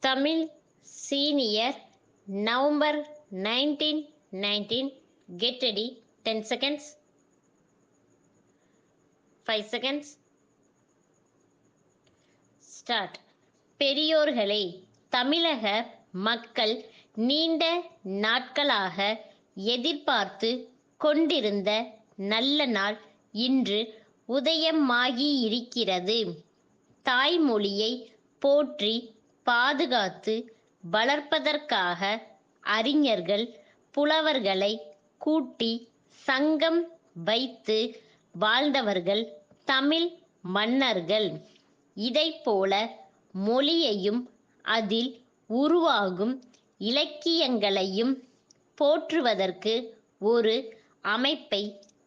Tamil senior November 1919. Get ready. 10 seconds. 5 seconds. Start. பெரியோர்களே, தமிழக மக்கள் நீண்ட நாட்களாக எதிர்பார்த்து கொண்டிருந்த நல்ல நாள் இன்று உதயமாகியிருக்கிறது. தாய்மொழியை போற்றி பாதுகாத்து வளர்ப்பதற்காக அறிஞர்கள் புலவர்களை கூட்டி சங்கம் வைத்து வாழ்ந்தவர்கள் தமிழ் மன்னர்கள். இதைப்போல மொழியையும் அதில் உருவாகும் இலக்கியங்களையும் போற்றுவதற்கு ஒரு அமைப்பை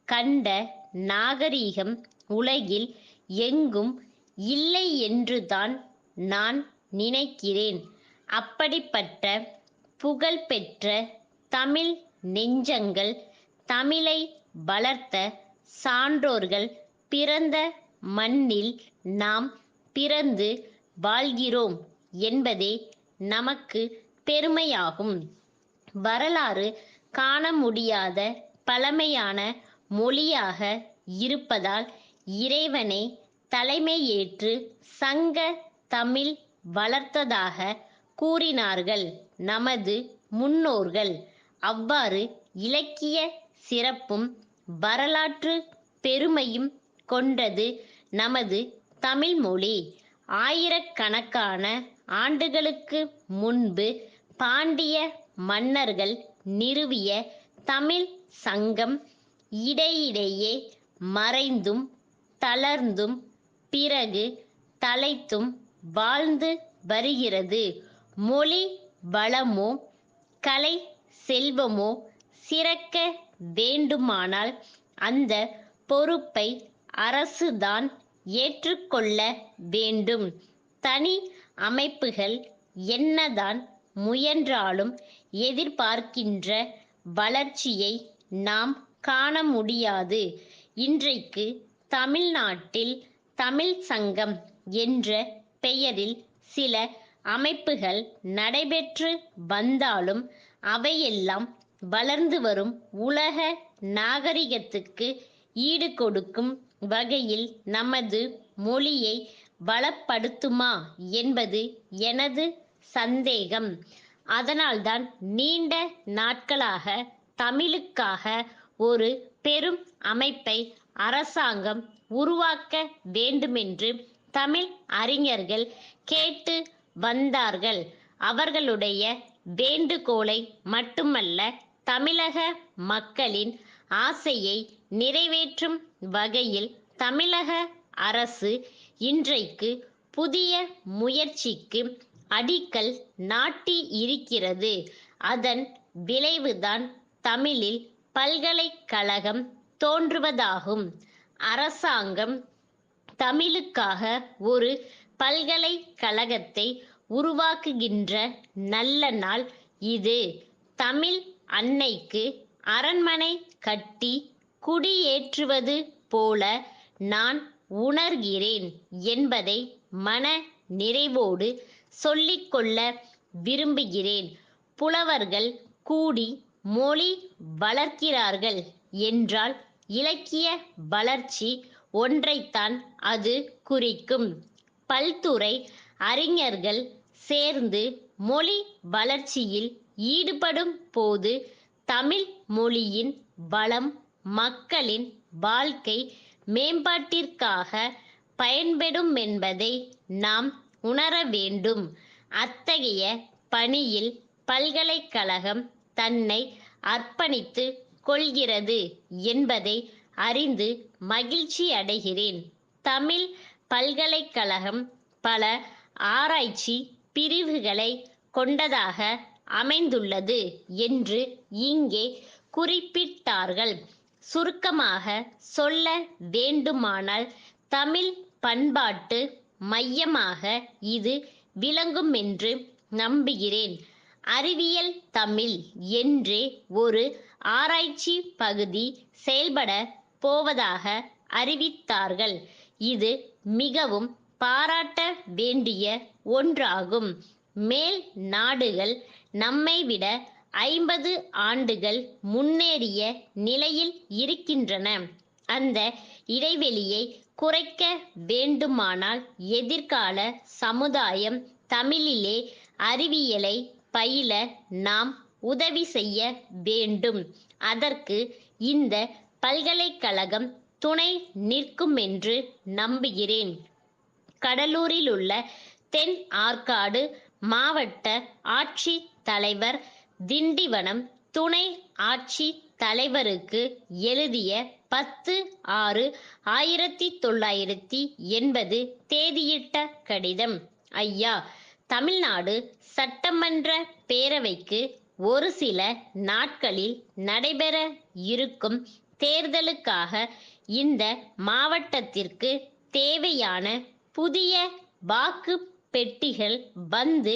கண்ட நாகரிகம் உலகில் எங்கும் இல்லை என்றுதான் நான் நினைக்கிறேன். அப்படிப்பட்ட புகழ்பெற்ற தமிழ் நெஞ்சங்கள், தமிழை வளர்த்த சான்றோர்கள் பிறந்த மண்ணில் நாம் பிறந்து வாழ்கிறோம் என்பதே நமக்கு பெருமையாகும். வரலாறு காண முடியாத பழமையான மொழியாக இருப்பதால் இறைவனை தலைமையேற்று சங்க தமிழ் வளர்த்ததாக கூறினார்கள் நமது முன்னோர்கள். அவ்வாறு இலக்கிய சிறப்பும் வரலாற்று பெருமையும் கொண்டது நமது தமிழ்மொழி. ஆயிரக்கணக்கான ஆண்டுகளுக்கு முன்பு பாண்டிய மன்னர்கள் நிறுவிய தமிழ் சங்கம் இடையிடையே மறைந்தும் தளர்ந்தும் பிறகு தழைத்தும் வாழ்ந்து வருகிறது. மொழி வளமோ கலை செல்வமோ சிறக்க வேண்டுமானால் அந்த பொறுப்பை அரசுதான் ஏற்றுக்கொள்ள வேண்டும். தனி அமைப்புகள் என்னதான் முயன்றாலும் எதிர்பார்க்கின்ற வளர்ச்சியை நாம் காண முடியாது. இன்றைக்கு தமிழ்நாட்டில் தமிழ் சங்கம் என்ற பெயரில் சில அமைப்புகள் நடைபெற்று வந்தாலும் அவையெல்லாம் வளர்ந்து வரும் உலக நாகரிகத்துக்கு ஈடு கொடுக்கும் வகையில் நமது மொழியை வளப்படுத்துமா என்பது எனது சந்தேகம். அதனால்தான் நீண்ட நாட்களாக தமிழுக்காக ஒரு பெரும் அமைப்பை அரசாங்கம் உருவாக்க வேண்டுமென்று தமிழ் அறிஞர்கள் கேட்டு வந்தார்கள். அவர்களுடைய வேண்டுகோளை மட்டுமல்ல, தமிழக மக்களின் ஆசையை நிறைவேற்றும் வகையில் தமிழக அரசு இன்றைக்கு புதிய முயற்சிக்கு அடிக்கல் நாட்டி இருக்கிறது. அதன் விளைவுதான் தமிழில் பல்கலைக்கழகம் தோன்றுவதாகும். அரசாங்கம் தமிழுக்காக ஒரு பல்கலைக்கழகத்தை உருவாக்குகின்ற நல்ல நாள் இது. தமிழ் அன்னைக்கு அரண்மனை கட்டி குடியேற்றுவது போல நான் உணர்கிறேன் என்பதை மன நிறைவோடு சொல்லிக்கொள்ள விரும்புகிறேன். புலவர்கள் கூடி மொழி வளர்க்கிறார்கள் என்றால் இலக்கிய வளர்ச்சி ஒன்றைத்தான் அது குறிக்கும். பல்துறை அறிஞர்கள் சேர்ந்து மொழி வளர்ச்சியில் ஈடுபடும் போது தமிழ் மொழியின் வளம் மக்களின் வாழ்க்கை மேம்பாட்டிற்காக பயன்படும் என்பதை நாம் உணர வேண்டும். அத்தகைய பணியில் பல்கலைக்கழகம் தன்னை அர்ப்பணித்து கொள்கிறது என்பதை அறிந்து மகிழ்ச்சி அடைகிறேன். தமிழ் பல்கலைக்கழகம் பல ஆராய்ச்சி பிரிவுகளை கொண்டதாக அமைந்துள்ளது என்று இங்கே குறிப்பிட்டார்கள். சுருக்கமாக சொல்ல வேண்டுமானால் தமிழ் பண்பாட்டு மையமாக இது விளங்கும் என்று நம்புகிறேன். அறிவியல் தமிழ் என்றே ஒரு ஆராய்ச்சி பகுதி செயல்பட போவதாக அறிவித்தார்கள். இது மிகவும் பாராட்ட வேண்டிய ஒன்றாகும். மேல் நாடுகள் நம்மை விட 50 ஆண்டுகள் முன்னேறிய நிலையில் இருக்கின்றன. அந்த இடைவெளியை குறைக்க வேண்டுமானால் எதிர்கால சமுதாயம் தமிழிலே அறிவியலை பயில நாம் உதவி செய்ய வேண்டும். அதற்கு இந்த பல்கலைக்கழகம் துணை நிற்குமென்று நம்புகிறேன். கடலூரில் உள்ள தென் ஆற்காடு மாவட்ட ஆட்சித் தலைவர், திண்டிவனம் துணை ஆட்சித் தலைவருக்கு எழுதிய 10/6/1980 தேதியிட்ட கடிதம். ஐயா, தமிழ்நாடு சட்டமன்ற பேரவைக்கு ஒரு சில நாட்களில் நடைபெற இருக்கும் தேர்தலுக்காக இந்த மாவட்டத்திற்கு தேவையான புதிய வாக்கு பெட்டிகள் வந்து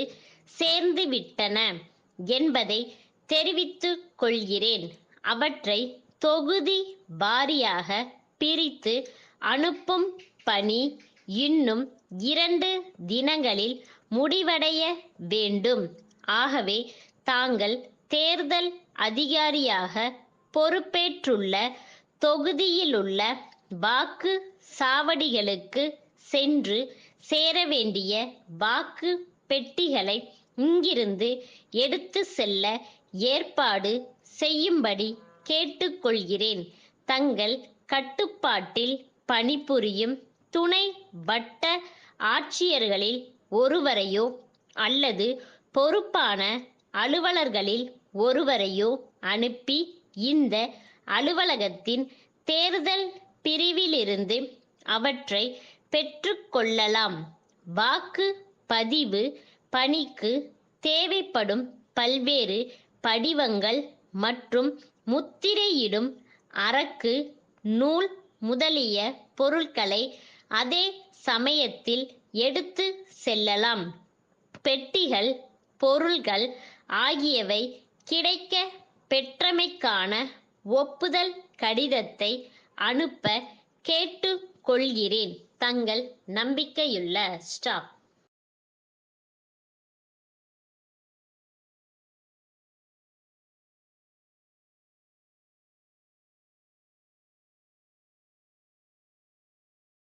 சேர்ந்துவிட்டன என்பதை தெரிவித்துக் கொள்கிறேன். அவற்றை தொகுதி வாரியாக பிரித்து அனுப்பும் பணி இன்னும் 2 தினங்களில் முடிவடைய வேண்டும். ஆகவே தாங்கள் தேர்தல் அதிகாரியாக பொறுப்பேற்றுள்ள தொகுதியிலுள்ள வாக்கு சாவடிகளுக்கு சென்று சேர வேண்டிய வாக்கு பெட்டிகளை இங்கிருந்து எடுத்து செல்ல ஏற்பாடு செய்யும்படி கேட்டுக்கொள்கிறேன். தங்கள் கட்டுப்பாட்டில் பணிபுரியும் துணை வட்ட ஆட்சியர்களில் ஒருவரையோ அல்லது பொறுப்பான அலுவலர்களில் ஒருவரையோ அனுப்பி இந்த அலுவலகத்தின் தேர்தல் பிரிவிலிருந்து அவற்றை பெற்றுக்கொள்ளலாம். வாக்கு பதிவு பணிக்கு தேவைப்படும் பல்வேறு படிவங்கள் மற்றும் முத்திரையிடும் அரக்கு, நூல் முதலிய பொருட்களை அதே சமயத்தில் எடுத்து செல்லலாம். பெட்டிகள், பொருள்கள் ஆகியவை கிடைக்க பெற்றமைக்கான ஒப்புதல் கடிதத்தை அனுப்ப கேட்டுக் கொள்கிறேன். தங்கள் நம்பிக்கையுள்ள ஸ்டாப்.